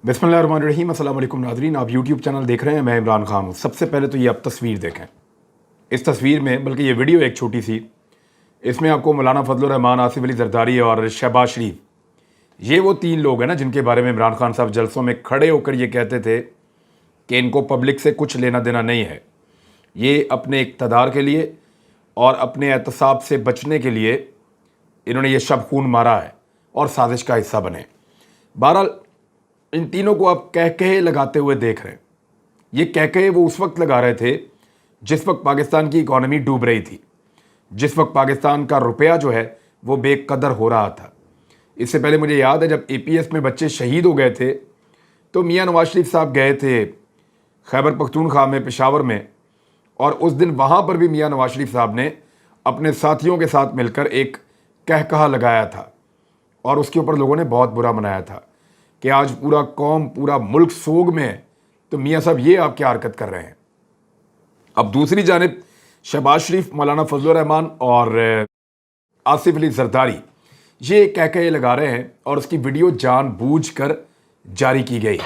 बिस्मिल्लाहिर्रहमानिर्रहीम। अस्सलाम वालेकुम नाज़रीन, आप यूट्यूब चैनल देख रहे हैं। मैं इमरान खान हूँ। सबसे पहले तो ये आप तस्वीर देखें। इस तस्वीर में, बल्कि ये वीडियो एक छोटी सी, इसमें आपको मौलाना फजलुर रहमान, आसिफ अली जरदारी और शहबाज शरीफ, ये वो तीन लोग हैं ना जिनके बारे में इमरान खान साहब जलसों में खड़े होकर ये कहते थे कि इनको पब्लिक से कुछ लेना देना नहीं है, ये अपने इक़्तिदार के लिए और अपने एहतसाब से बचने के लिए इन्होंने ये शब खून मारा है और साजिश का हिस्सा बने। बहरहाल इन तीनों को आप कह लगाते हुए देख रहे हैं। ये कह वो उस वक्त लगा रहे थे जिस वक्त पाकिस्तान की इकॉनमी डूब रही थी, जिस वक्त पाकिस्तान का रुपया जो है वो बेकदर हो रहा था। इससे पहले मुझे याद है जब APS में बच्चे शहीद हो गए थे तो मियां नवाज शरीफ साहब गए थे खैबर पख्तूनख्वा में, पेशावर में, और उस दिन वहाँ पर भी मियां नवाज शरीफ साहब ने अपने साथियों के साथ मिलकर एक कहकहा लगाया था और उसके ऊपर लोगों ने बहुत बुरा मनाया था कि आज पूरा कौम, पूरा मुल्क सोग में है, तो मियां साहब ये आप क्या हरकत कर रहे हैं। अब दूसरी जानिब शहबाज शरीफ, मौलाना फजलुर रहमान और आसिफ अली जरदारी ये कह लगा रहे हैं और उसकी वीडियो जानबूझकर जारी की गई।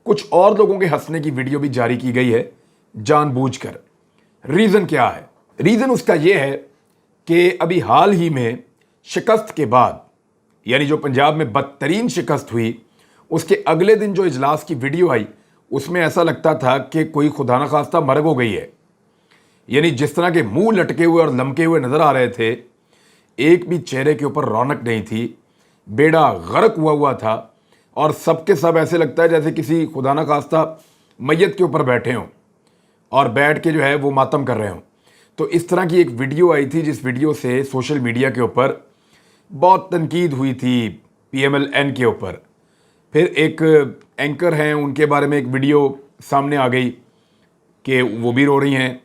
कुछ और लोगों के हंसने की वीडियो भी जारी की गई है जानबूझकर। रीज़न क्या है? रीज़न उसका ये है कि अभी हाल ही में शिकस्त के बाद, यानी जो पंजाब में बदतरीन शिकस्त हुई, उसके अगले दिन जो इजलास की वीडियो आई उसमें ऐसा लगता था कि कोई खुदा न खास्ता मरग हो गई है। यानी जिस तरह के मुंह लटके हुए और लमके हुए नज़र आ रहे थे, एक भी चेहरे के ऊपर रौनक नहीं थी, बेड़ा गर्क हुआ था और सबके सब ऐसे लगता है जैसे किसी खुदा न खास्ता मैयत के ऊपर बैठे हों और बैठ के जो है वो मातम कर रहे हों। तो इस तरह की एक वीडियो आई थी जिस वीडियो से सोशल मीडिया के ऊपर बहुत तनकीद हुई थी, PMLN के ऊपर। फिर एक एंकर हैं, उनके बारे में एक वीडियो सामने आ गई कि वो भी रो रही हैं।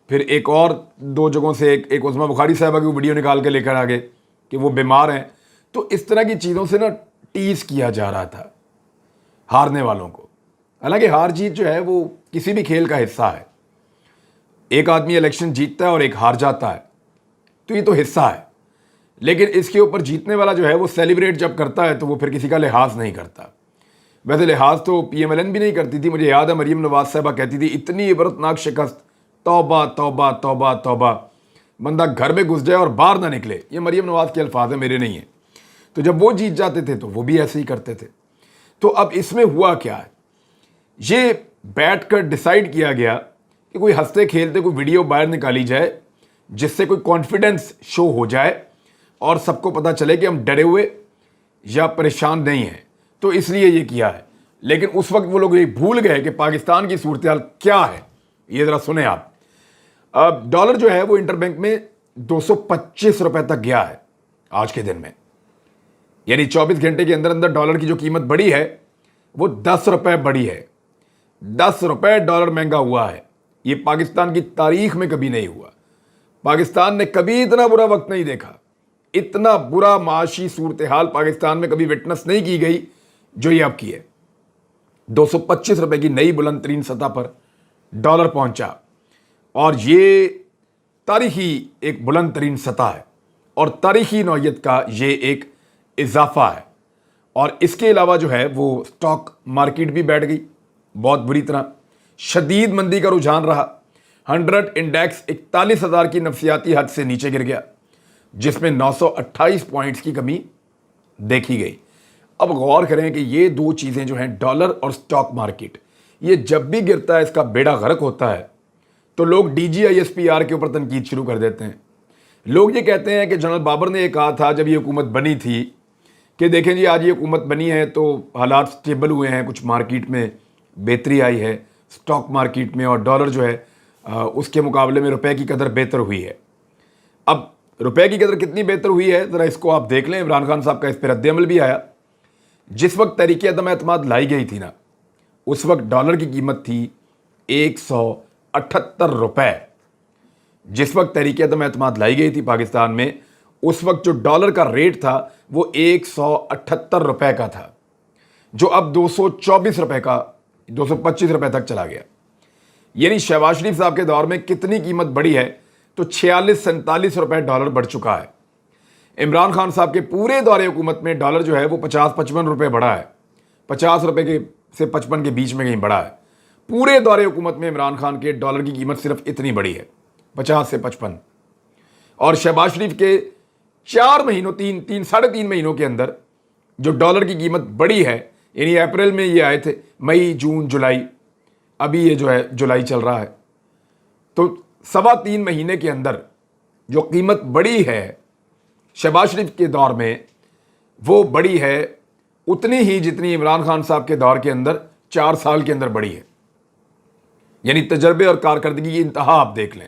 फिर एक और दो जगहों से एक उस्मा बुखारी साहबा की वीडियो निकाल के लेकर आ गए कि वो बीमार हैं। तो इस तरह की चीज़ों से ना टीज़ किया जा रहा था हारने वालों को। हालांकि हार जीत जो है वो किसी भी खेल का हिस्सा है। एक आदमी इलेक्शन जीतता है और एक हार जाता है, तो ये तो हिस्सा है। लेकिन इसके ऊपर जीतने वाला जो है वो सेलिब्रेट जब करता है तो वो फिर किसी का लिहाज नहीं करता। वैसे लिहाज तो PMLN भी नहीं करती थी। मुझे याद है मरीम नवाज साहबा कहती थी, इतनी इबरतनाक शिकस्त, तौबा तौबा तौबा तौबा, बंदा घर में घुस जाए और बाहर ना निकले। ये मरीम नवाज के अल्फाज हैं, मेरे नहीं हैं। तो जब वो जीत जाते थे तो वो भी ऐसे ही करते थे। तो अब इसमें हुआ क्या है, ये बैठ कर डिसाइड किया गया कि कोई हंसते खेलते कोई वीडियो बाहर निकाली जाए जिससे कोई कॉन्फिडेंस शो हो जाए और सबको पता चले कि हम डरे हुए या परेशान नहीं हैं, तो इसलिए ये किया है। लेकिन उस वक्त वो लोग ये भूल गए कि पाकिस्तान की सूरत हाल क्या है। ये ज़रा सुने आप। अब डॉलर जो है वो इंटरबैंक में 225 रुपए तक गया है आज के दिन में। यानी 24 घंटे के अंदर अंदर डॉलर की जो कीमत बढ़ी है वो 10 रुपए बढ़ी है। 10 रुपए डॉलर महंगा हुआ है। ये पाकिस्तान की तारीख में कभी नहीं हुआ। पाकिस्तान ने कभी इतना बुरा वक्त नहीं देखा, इतना बुरा माशी सूरत हाल पाकिस्तान में कभी विटनेस नहीं की गई जो ये अब की है। 225 रुपए की नई बुलंद तरीन सतह पर डॉलर पहुंचा और ये तारीखी एक बुलंद तरीन सतह है और तारीखी नौयत का ये एक इजाफा है। और इसके अलावा जो है वो स्टॉक मार्केट भी बैठ गई बहुत बुरी तरह। शदीद मंदी का रुझान रहा। 100 इंडेक्स 41,000 की नफसियाती हद से नीचे गिर गया, जिसमें 928 पॉइंट्स की कमी देखी गई। अब गौर करें कि ये दो चीज़ें जो हैं, डॉलर और स्टॉक मार्केट, ये जब भी गिरता है, इसका बेड़ा गर्क होता है, तो लोग DGISPR के ऊपर तनकीद शुरू कर देते हैं। लोग ये कहते हैं कि जनरल बाबर ने ये कहा था जब ये हुकूमत बनी थी कि देखें जी, आज ये हुकूमत बनी है तो हालात स्टेबल हुए हैं, कुछ मार्केट में बेहतरी आई है, स्टॉक मार्केट में, और डॉलर जो है उसके मुकाबले में रुपए की कदर बेहतर हुई है। अब रुपए की कदर कितनी बेहतर हुई है ज़रा इसको आप देख लें। इमरान खान साहब का इस पर रद्द-ए-अमल भी आया। जिस वक्त तहरीक अदम एतमाद लाई गई थी ना, उस वक्त डॉलर की कीमत थी 178 रुपए। जिस वक्त तहरीक अदम एतमाद लाई गई थी पाकिस्तान में, उस वक्त जो डॉलर का रेट था वो 178 रुपए का था, जो अब 224 रुपए का, 225 रुपए तक चला गया। यानी शहबाज शरीफ साहब के दौर में कितनी कीमत बढ़ी है, तो 46-47 रुपए डॉलर बढ़ चुका है। इमरान खान साहब के पूरे दौरे हुकूमत में डॉलर जो है वो 50-55 रुपए बढ़ा है। 50 रुपए के से 55 के बीच में कहीं बढ़ा है। पूरे दौरे हुकूमत में इमरान खान के डॉलर की कीमत सिर्फ इतनी बढ़ी है, 50 से 55। और शहबाज शरीफ के 4 महीनों, 3-3.5 महीनों के अंदर जो डॉलर की कीमत बढ़ी है, यानी अप्रैल में ये आए थे, मई, जून, जुलाई, अभी ये जो है जुलाई चल रहा है, तो 3.25 महीने के अंदर जो कीमत बढ़ी है शहबाज शरीफ के दौर में, वो बढ़ी है उतनी ही जितनी इमरान खान साहब के दौर के अंदर 4 साल के अंदर बढ़ी है। यानी तजर्बे और कारकर्दगी की इंतहा आप देख लें।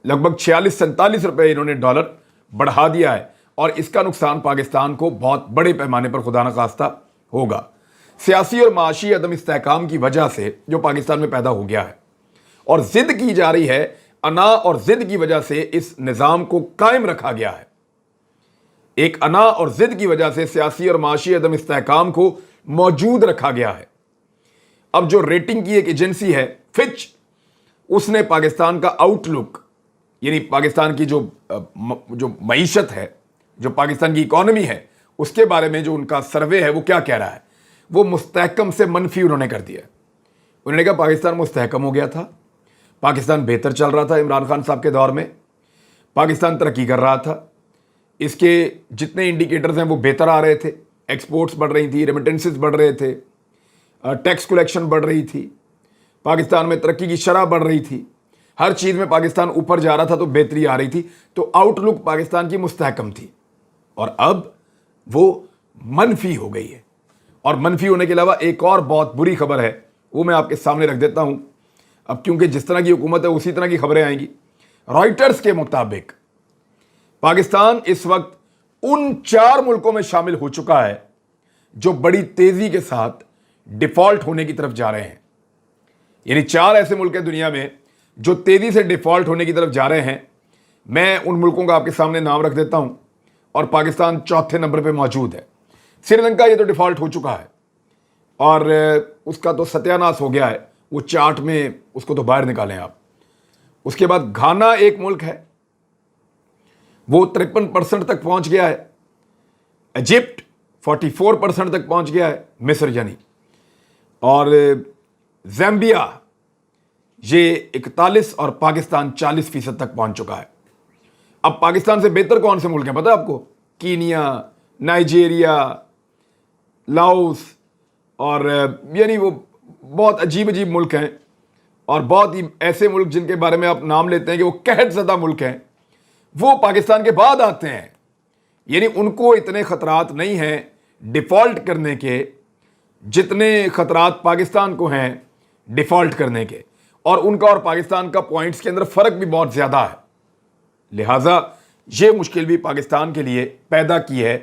लगभग 46-47 रुपए इन्होंने डॉलर बढ़ा दिया है, और इसका नुकसान पाकिस्तान को बहुत बड़े पैमाने पर खुदा न खास्ता होगा, सियासी और माशी अदम इस्तेहकाम की वजह से जो पाकिस्तान में पैदा हो गया है। और जिद की जा रही है, अना और जिद की वजह से इस निज़ाम को कायम रखा गया है। एक अना और जिद की वजह से सियासी और माशी अदम इस्तेहकाम को मौजूद रखा गया है। अब जो रेटिंग की एक एजेंसी है फिच, उसने पाकिस्तान का आउटलुक, यानी पाकिस्तान की जो मईशत है, जो पाकिस्तान की इकॉनमी है, उसके बारे में जो उनका सर्वे है वो क्या कह रहा है, वो मुस्तहकम से मनफी उन्होंने कर दिया। उन्होंने कहा पाकिस्तान मुस्तहकम हो गया था, पाकिस्तान बेहतर चल रहा था इमरान खान साहब के दौर में, पाकिस्तान तरक्की कर रहा था, इसके जितने इंडिकेटर्स हैं वो बेहतर आ रहे थे, एक्सपोर्ट्स बढ़ रही थी, रेमिटेंसेस बढ़ रहे थे, टैक्स कलेक्शन बढ़ रही थी, पाकिस्तान में तरक्की की शरह बढ़ रही थी, हर चीज़ में पाकिस्तान ऊपर जा रहा था, तो बेहतरी आ रही थी, तो आउटलुक पाकिस्तान की मुस्तहकम थी। और अब वो मनफी हो गई है। और मनफी होने के अलावा एक और बहुत बुरी खबर है, वो मैं आपके सामने रख देता हूँ। अब क्योंकि जिस तरह की हुकूमत है उसी तरह की खबरें आएंगी। रॉयटर्स के मुताबिक पाकिस्तान इस वक्त उन 4 मुल्कों में शामिल हो चुका है जो बड़ी तेजी के साथ डिफॉल्ट होने की तरफ जा रहे हैं। यानी 4 ऐसे मुल्क हैं दुनिया में जो तेजी से डिफॉल्ट होने की तरफ जा रहे हैं। मैं उन मुल्कों का आपके सामने नाम रख देता हूं, और पाकिस्तान 4थे नंबर पे मौजूद है। श्रीलंका ये तो डिफॉल्ट हो चुका है और उसका तो सत्यानाश हो गया है, वो चार्ट में उसको तो बाहर निकालें आप। उसके बाद घाना एक मुल्क है, वो 53% तक पहुंच गया है। इजिप्ट 44% तक पहुंच गया है, मिस्र यानी। और ज़ैम्बिया ये 41 और पाकिस्तान 40% तक पहुंच चुका है। अब पाकिस्तान से बेहतर कौन से मुल्क हैं पता है आपको? कीनिया, नाइजीरिया, लाओस, और यानी वो बहुत अजीब अजीब मुल्क हैं, और बहुत ही ऐसे मुल्क जिनके बारे में आप नाम लेते हैं कि वो कहत ज़दा मुल्क हैं, वो पाकिस्तान के बाद आते हैं। यानी उनको इतने ख़तरात नहीं हैं डिफ़ॉल्ट करने के जितने ख़तरात पाकिस्तान को हैं डिफ़ॉल्ट करने के, और उनका और पाकिस्तान का पॉइंट्स के अंदर फ़र्क भी बहुत ज़्यादा है। लिहाजा ये मुश्किल भी पाकिस्तान के लिए पैदा की है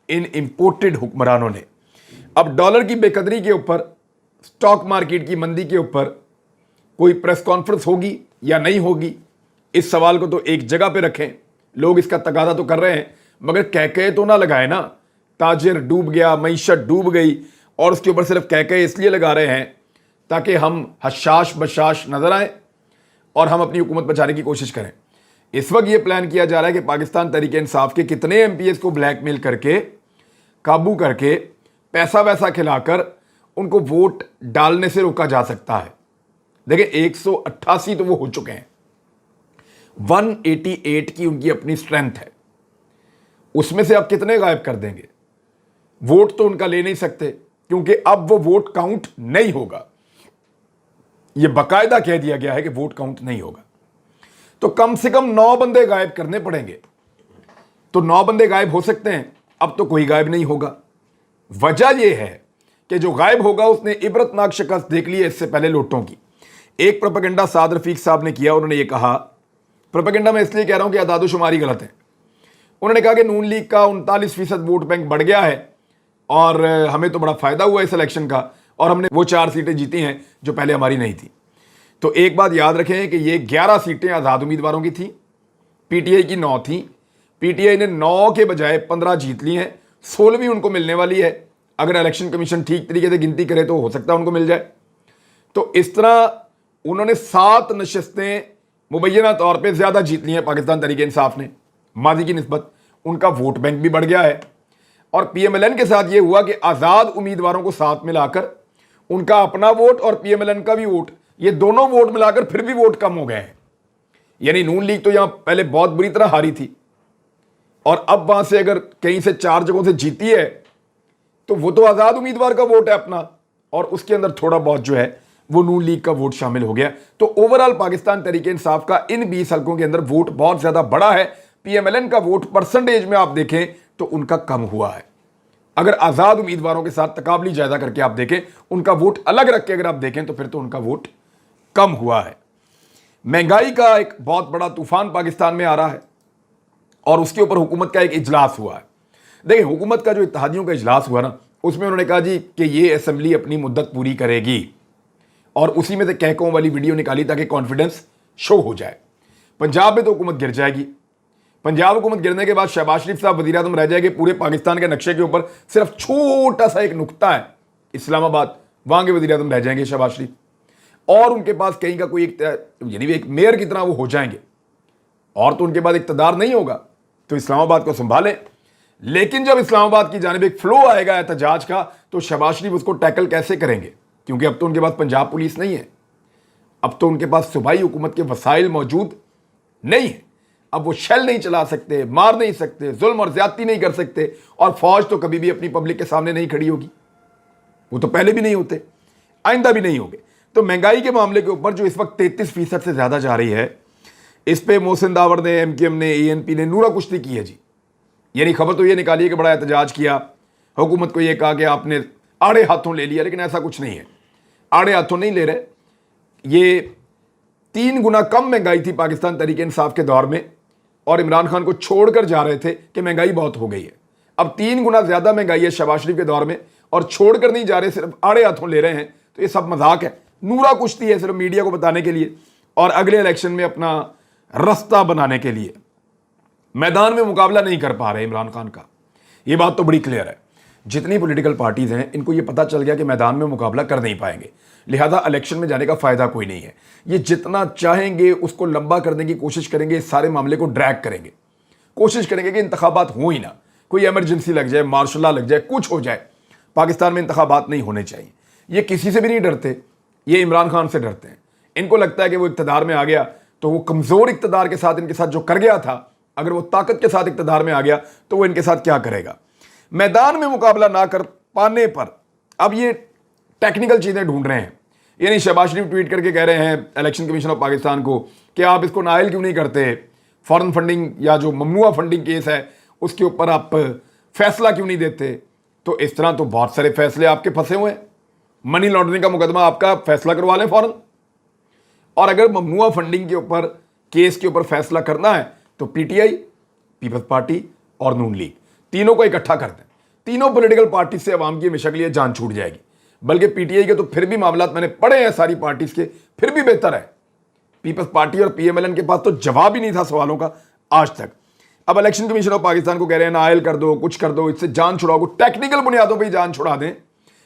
इन इम्पोर्टेड हुक्मरानों ने। अब डॉलर की बेकदरी के ऊपर, स्टॉक मार्केट की मंदी के ऊपर कोई प्रेस कॉन्फ्रेंस होगी या नहीं होगी, इस सवाल को तो एक जगह पे रखें। लोग इसका तकादा तो कर रहे हैं, मगर कहकहे तो ना लगाए ना। ताजिर डूब गया, मईशत डूब गई, और उसके ऊपर सिर्फ कहकहे इसलिए लगा रहे हैं ताकि हम हशाश बशाश नजर आए और हम अपनी हुकूमत बचाने की कोशिश करें। इस वक्त ये प्लान किया जा रहा है कि पाकिस्तान तहरीक इंसाफ के कितने MPs को ब्लैकमेल करके, काबू करके, पैसा वैसा खिलाकर उनको वोट डालने से रोका जा सकता है। देखिए 188 तो वो हो चुके हैं, 188 की उनकी अपनी स्ट्रेंथ है, उसमें से आप कितने गायब कर देंगे? वोट तो उनका ले नहीं सकते, क्योंकि अब वो वोट काउंट नहीं होगा। ये बाकायदा कह दिया गया है कि वोट काउंट नहीं होगा। तो कम से कम 9 बंदे गायब करने पड़ेंगे। तो 9 बंदे गायब हो सकते हैं, अब तो कोई गायब नहीं होगा। वजह यह है कि जो गायब होगा उसने इबरतनाक शिकस्त देख ली है इससे पहले लोटों की। एक प्रोपेगेंडा साद रफीक साहब ने किया। उन्होंने ये कहा, प्रोपेगेंडा मैं इसलिए कह रहा हूं कि आदादोशुमारी गलत है। उन्होंने कहा कि नून लीग का 39% वोट बैंक बढ़ गया है और हमें तो बड़ा फायदा हुआ इस इलेक्शन का, और हमने वो 4 सीटें जीती हैं जो पहले हमारी नहीं थी। तो एक बात याद रखें कि ये 11 सीटें आज़ाद उम्मीदवारों की थी, PTI की 9 थी। PTI ने 9 के बजाय 15 जीत ली हैं, 16वीं उनको मिलने वाली है। अगर इलेक्शन कमीशन ठीक तरीके से गिनती करे तो हो सकता है उनको मिल जाए। तो इस तरह उन्होंने 7 नशस्तें मुबैना तौर पे ज़्यादा जीत ली हैं पाकिस्तान तहरीक इंसाफ ने माजी की निस्बत। उनका वोट बैंक भी बढ़ गया है। और PMLN के साथ ये हुआ कि आज़ाद उम्मीदवारों को साथ मिलाकर ان کا اپنا ووٹ اور پی ایم ایل این کا بھی ووٹ، یہ دونوں ووٹ ملا کر پھر بھی ووٹ کم ہو گئے ہیں. یعنی نون لیگ تو یہاں پہلے بہت بری طرح ہاری تھی، اور اب وہاں سے اگر کہیں سے 4 جگہوں سے جیتی ہے تو وہ تو آزاد امیدوار کا ووٹ ہے اپنا، اور اس کے اندر تھوڑا بہت جو ہے وہ نون لیگ کا ووٹ شامل ہو گیا. تو اوورآل پاکستان تحریک انصاف کا ان 20 حلقوں کے اندر ووٹ بہت زیادہ بڑا ہے. پی ایم ایل این کا ووٹ پرسنٹیج میں آپ دیکھیں تو ان کا کم ہوا ہے. اگر آزاد امیدواروں کے ساتھ تقابلی جائزہ کر کے آپ دیکھیں، ان کا ووٹ الگ رکھ کے اگر آپ دیکھیں تو پھر تو ان کا ووٹ کم ہوا ہے. مہنگائی کا ایک بہت بڑا طوفان پاکستان میں آ رہا ہے، اور اس کے اوپر حکومت کا ایک اجلاس ہوا ہے. دیکھیں، حکومت کا جو اتحادیوں کا اجلاس ہوا نا، اس میں انہوں نے کہا جی کہ یہ اسمبلی اپنی مدت پوری کرے گی، اور اسی میں سے کہکوں والی ویڈیو نکالی تاکہ کانفیڈنس شو ہو جائے. پنجاب میں تو حکومت گر جائے گی. پنجاب حکومت گرنے کے بعد شہباز شریف صاحب وزیر اعظم رہ جائے گے. پورے پاکستان کے نقشے کے اوپر صرف چھوٹا سا ایک نقطہ ہے اسلام آباد، وہاں کے وزیر اعظم رہ جائیں گے شہباز شریف، اور ان کے پاس کہیں کا کوئی یعنی ایک میئر کی طرح وہ ہو جائیں گے، اور تو ان کے بعد اقتدار نہیں ہوگا. تو اسلام آباد کو سنبھالیں. لیکن جب اسلام آباد کی جانب ایک فلو آئے گا احتجاج کا، تو شہباز شریف اس کو ٹیکل کیسے کریں گے؟ کیونکہ اب تو ان کے پاس پنجاب پولیس نہیں ہے، اب تو ان کے پاس صوبائی حکومت کے وسائل موجود نہیں ہیں. اب وہ شیل نہیں چلا سکتے، مار نہیں سکتے، ظلم اور زیادتی نہیں کر سکتے، اور فوج تو کبھی بھی اپنی پبلک کے سامنے نہیں کھڑی ہوگی. وہ تو پہلے بھی نہیں ہوتے، آئندہ بھی نہیں ہوں گے. تو مہنگائی کے معاملے کے اوپر جو اس وقت 33% سے زیادہ جا رہی ہے، اس پہ محسن داور نے، ایم کیو ایم نے، اے این پی نے نورہ کشتی کی ہے جی. یعنی خبر تو یہ نکالی ہے کہ بڑا احتجاج کیا، حکومت کو یہ کہا کہ آپ نے آڑے ہاتھوں لے لیا، لیکن ایسا کچھ نہیں ہے. آڑے ہاتھوں نہیں لے رہے. یہ 3 گنا کم مہنگائی تھی پاکستان تحریک انصاف کے دور میں، اور عمران خان کو چھوڑ کر جا رہے تھے کہ مہنگائی بہت ہو گئی ہے. اب 3 گنا زیادہ مہنگائی ہے شہباز شریف کے دور میں، اور چھوڑ کر نہیں جا رہے، صرف آڑے ہاتھوں لے رہے ہیں. تو یہ سب مذاق ہے، نورہ کشتی ہے صرف میڈیا کو بتانے کے لیے، اور اگلے الیکشن میں اپنا رستہ بنانے کے لیے. میدان میں مقابلہ نہیں کر پا رہے عمران خان کا، یہ بات تو بڑی کلیئر ہے. جتنی پولیٹیکل پارٹیز ہیں ان کو یہ پتا چل گیا کہ میدان میں مقابلہ کر نہیں پائیں گے، لہذا الیکشن میں جانے کا فائدہ کوئی نہیں ہے. یہ جتنا چاہیں گے اس کو لمبا کرنے کی کوشش کریں گے، اس سارے معاملے کو ڈریگ کریں گے، کوشش کریں گے کہ انتخابات ہوں ہی نہ، کوئی ایمرجنسی لگ جائے، مارشل لا لگ جائے، کچھ ہو جائے، پاکستان میں انتخابات نہیں ہونے چاہیے. یہ کسی سے بھی نہیں ڈرتے، یہ عمران خان سے ڈرتے ہیں. ان کو لگتا ہے کہ وہ اقتدار میں آ گیا تو وہ کمزور اقتدار کے ساتھ ان کے ساتھ جو کر گیا تھا، اگر وہ طاقت کے ساتھ اقتدار میں آ گیا تو وہ ان کے ساتھ کیا کرے گا. میدان میں مقابلہ نہ کر پانے پر اب یہ ٹیکنیکل چیزیں ڈھونڈ رہے ہیں. یعنی شہباز شریف ٹویٹ کر کے کہہ رہے ہیں الیکشن کمیشن آف پاکستان کو کہ آپ اس کو نائل کیوں نہیں کرتے، فارن فنڈنگ یا جو ممنوعہ فنڈنگ کیس ہے اس کے اوپر آپ فیصلہ کیوں نہیں دیتے. تو اس طرح تو بہت سارے فیصلے آپ کے پھنسے ہوئے ہیں. منی لانڈرنگ کا مقدمہ آپ کا فیصلہ کروا لیں فوراً. اور اگر ممنوعہ فنڈنگ کے اوپر کیس کے اوپر فیصلہ کرنا ہے تو P T I, Peoples Party اور نون لیگ تینوں کو اکٹھا کر دیں. تینوں پولیٹیکل پارٹی سے عوام کی ہمیشہ کے لیے جان چھوٹ جائے گی. بلکہ پی ٹی آئی کے تو پھر بھی معاملات میں نے پڑھے ہیں ساری پارٹیز کے، پھر بھی بہتر ہے. پیپلز پارٹی اور پی ایم ایل این کے پاس تو جواب ہی نہیں تھا سوالوں کا آج تک. اب الیکشن کمیشن آف پاکستان کو کہہ رہے ہیں نائل کر دو، کچھ کر دو، اس سے جان چھڑاؤ. ٹیکنیکل بنیادوں پہ ہی جان چھڑا دیں،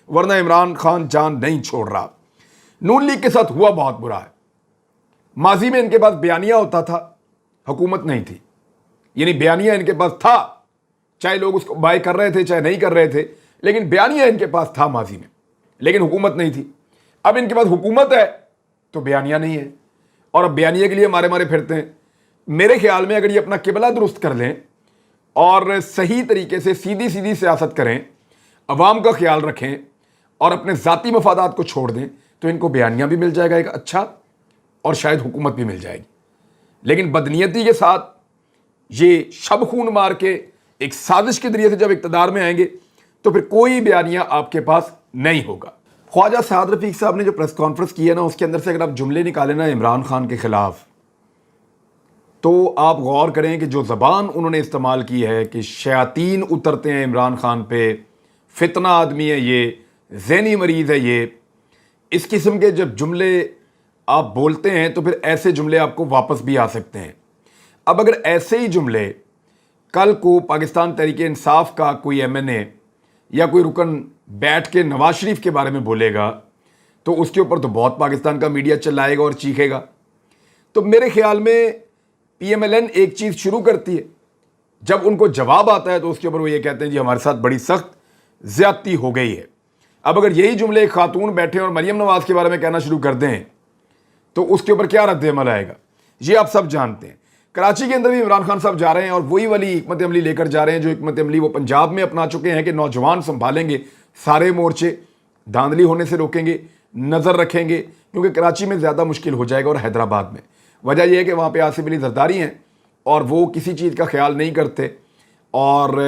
ورنہ عمران خان جان نہیں چھوڑ رہا. نون لیگ کے ساتھ ہوا بہت برا ہے. ماضی میں ان کے پاس بیانیہ ہوتا تھا، حکومت نہیں تھی. یعنی بیانیہ ان کے پاس تھا، چاہے لوگ اس کو بائی کر رہے تھے چاہے نہیں کر رہے تھے، لیکن بیانیہ ان کے پاس تھا ماضی میں، لیکن حکومت نہیں تھی. اب ان کے پاس حکومت ہے تو بیانیہ نہیں ہے، اور اب بیانیہ کے لیے مارے مارے پھرتے ہیں. میرے خیال میں اگر یہ اپنا قبلہ درست کر لیں اور صحیح طریقے سے سیدھی سیدھی سیاست کریں، عوام کا خیال رکھیں اور اپنے ذاتی مفادات کو چھوڑ دیں، تو ان کو بیانیہ بھی مل جائے گا ایک اچھا، اور شاید حکومت بھی مل جائے گی. لیکن بدنیتی کے ساتھ یہ شب خون مار کے ایک سازش کے ذریعے سے جب اقتدار میں آئیں گے تو پھر کوئی بیانیہ آپ کے پاس نہیں ہوگا. خواجہ سعد رفیق صاحب نے جو پریس کانفرنس کی ہے نا، اس کے اندر سے اگر آپ جملے نکالیں نا عمران خان کے خلاف، تو آپ غور کریں کہ جو زبان انہوں نے استعمال کی ہے کہ شیاطین اترتے ہیں عمران خان پہ، فتنہ آدمی ہے یہ، ذہنی مریض ہے یہ، اس قسم کے جب جملے آپ بولتے ہیں تو پھر ایسے جملے آپ کو واپس بھی آ سکتے ہیں. اب اگر ایسے ہی جملے کل کو پاکستان تحریک انصاف کا کوئی ایم این اے یا کوئی رکن بیٹھ کے نواز شریف کے بارے میں بولے گا تو اس کے اوپر تو بہت پاکستان کا میڈیا چلائے گا اور چیخے گا. تو میرے خیال میں پی ایم ایل این ایک چیز شروع کرتی ہے، جب ان کو جواب آتا ہے تو اس کے اوپر وہ یہ کہتے ہیں جی ہمارے ساتھ بڑی سخت زیادتی ہو گئی ہے. اب اگر یہی جملے ایک خاتون بیٹھے اور مریم نواز کے بارے میں کہنا شروع کر دیں تو اس کے اوپر کیا رد عمل آئے گا، یہ آپ سب جانتے ہیں۔ کراچی کے اندر بھی عمران خان صاحب جا رہے ہیں اور وہی والی حکمت عملی لے کر جا رہے ہیں جو حکمت عملی وہ پنجاب میں اپنا چکے ہیں کہ نوجوان سنبھالیں گے سارے مورچے، دھاندلی ہونے سے روکیں گے، نظر رکھیں گے، کیونکہ کراچی میں زیادہ مشکل ہو جائے گا اور حیدرآباد میں۔ وجہ یہ ہے کہ وہاں پہ آصف علی زرداری ہیں اور وہ کسی چیز کا خیال نہیں کرتے اور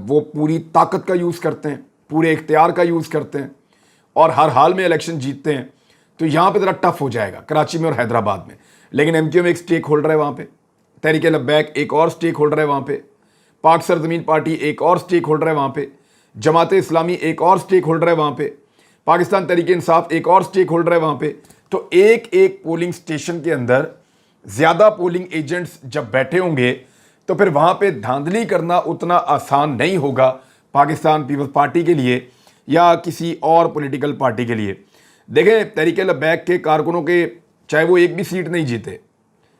وہ پوری طاقت کا یوز کرتے ہیں، پورے اختیار کا یوز کرتے ہیں اور ہر حال میں الیکشن جیتتے ہیں۔ تو یہاں پہ ذرا ٹف ہو جائے گا کراچی میں اور حیدرآباد میں، لیکن ایم کیو ایم ایک سٹیک ہولڈر ہے وہاں پہ، تحریک لبیک ایک اور سٹیک ہولڈر ہے وہاں پہ، پاک سرزمین پارٹی ایک اور سٹیک ہولڈر ہے وہاں پہ، جماعت اسلامی ایک اور سٹیک ہولڈر ہے وہاں پہ، پاکستان تحریک انصاف ایک اور سٹیک ہولڈر ہے وہاں پہ۔ تو ایک ایک پولنگ سٹیشن کے اندر زیادہ پولنگ ایجنٹس جب بیٹھے ہوں گے تو پھر وہاں پہ دھاندلی کرنا اتنا آسان نہیں ہوگا پاکستان پیپلز پارٹی کے لیے یا کسی اور پولیٹیکل پارٹی کے لیے۔ دیکھیں تحریک لبیک کے کارکنوں کے چاہے وہ ایک بھی سیٹ نہیں جیتے،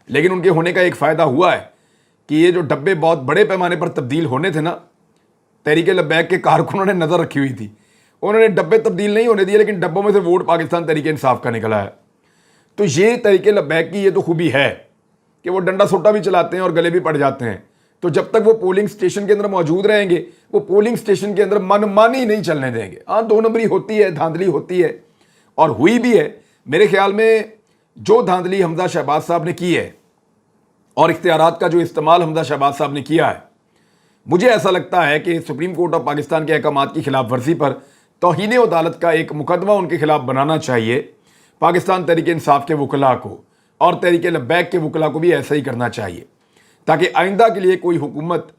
لیکن ان کے ہونے کا ایک فائدہ ہوا ہے کہ یہ جو ڈبے بہت بڑے پیمانے پر تبدیل ہونے تھے نا، تحریک لبیک کے کارکنوں نے نظر رکھی ہوئی تھی، انہوں نے ڈبے تبدیل نہیں ہونے دیے، لیکن ڈبوں میں سے ووٹ پاکستان تحریک انصاف کا نکلا ہے۔ تو یہ تحریک لبیک کی یہ تو خوبی ہے کہ وہ ڈنڈا سوٹا بھی چلاتے ہیں اور گلے بھی پڑ جاتے ہیں۔ تو جب تک وہ پولنگ سٹیشن کے اندر موجود رہیں گے وہ پولنگ سٹیشن کے اندر من مانی نہیں چلنے دیں گے۔ ہاں دو نمبری ہوتی ہے، دھاندلی ہوتی ہے اور ہوئی بھی ہے۔ میرے خیال میں جو دھاندلی حمزہ شہباز صاحب نے کی ہے اور اختیارات کا جو استعمال حمزہ شہباز صاحب نے کیا ہے، مجھے ایسا لگتا ہے کہ سپریم کورٹ آف پاکستان کے احکامات کی خلاف ورزی پر توہین عدالت کا ایک مقدمہ ان کے خلاف بنانا چاہیے۔ پاکستان تحریک انصاف کے وکلاء کو اور تحریک لبیک کے وکلاء کو بھی ایسا ہی کرنا چاہیے تاکہ آئندہ کے لیے کوئی حکومت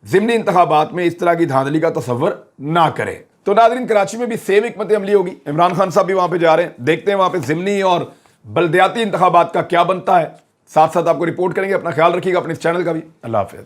ضمنی انتخابات میں اس طرح کی دھاندلی کا تصور نہ کرے۔ تو ناظرین کراچی میں بھی سیم حکمت عملی ہوگی، عمران خان صاحب بھی وہاں پہ جا رہے ہیں، دیکھتے ہیں وہاں پہ ضمنی اور بلدیاتی انتخابات کا کیا بنتا ہے، ساتھ ساتھ آپ کو رپورٹ کریں گے۔ اپنا خیال رکھیے گا، اپنے اس چینل کا بھی۔ اللہ حافظ۔